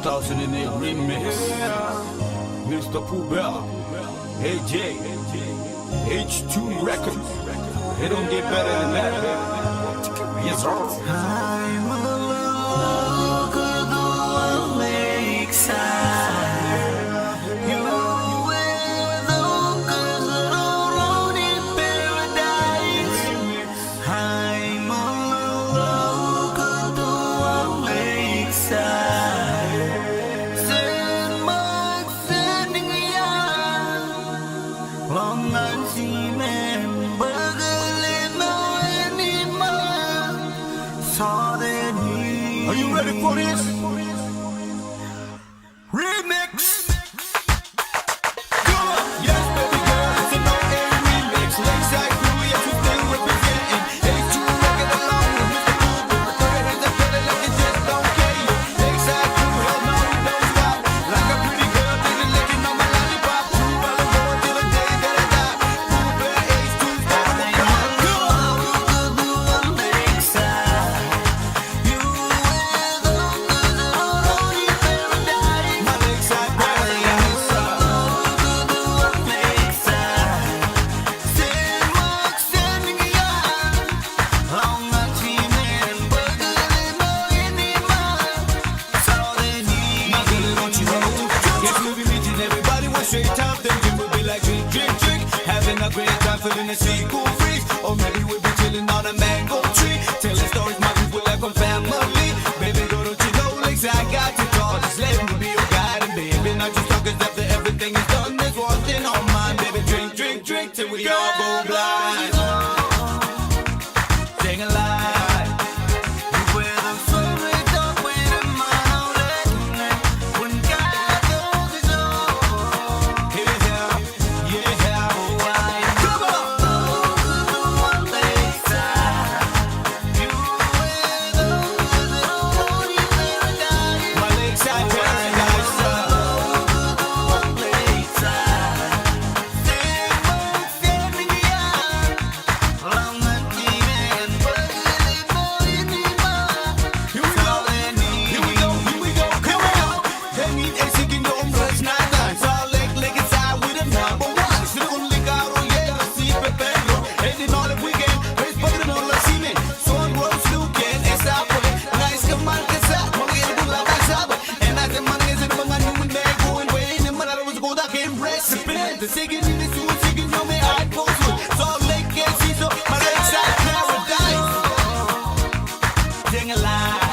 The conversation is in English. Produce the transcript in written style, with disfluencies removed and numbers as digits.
2008 remix. Mr. Pooh Bear, AJ, H2 Records. It don't get better than that. Yes, sir. I'm a local lakeside. You were the locals alone in paradise. I'm a local lakeside. Send Mark sending yan. Long ansimen bagalin mo animal. Are you ready for this? Remix. Yes, baby girl, it's an OA remix. Lakeside crew, yes, we still representing. H2 record along with Mr. Pooh Bear. Throw your hands up, feel it like you just don't care. Lakeside crew, hell no, we don't stop. Like a pretty girl, baby, licking on my lollipop. True, I'll go till the day that I die. Pooh Bear, H2 stars on the clock. My lakeside paradise. My girl, don't you know? Yes, we'll be meeting everybody one straight time. Thinking we'll be like drink, drink, drink. Having a great time, feeling the sea cool breeze. Or maybe we'll be chilling on a mango tree. Telling stories my people like on family. Baby girl, don't you know? Lakeside got you tall. Just let me be your guide. And baby, not just talk, 'cause after everything is done, there's one thing on mine. Baby, drink, drink, drink till we all go blind. Sing a lie. My lakeside paradise. Here we go, here we go, here we go, here we go. Hangin' and singing your umbrellas, nine. Salt Lake, Lakeside, we the number one. Silicon Ligaro, yeah, si Pepero. Heading all the weekend, race bucket on la cime. Son Rose, Lucan, esa fue. Nice que mal que sa, mga ilagong labay sabi. And as the money is in the mga new and they're going way. And manalo was good, I can't recipe. The singing in the suit, singing your may I post with. Salt Lake, and she's my lakeside paradise. Sing a lie.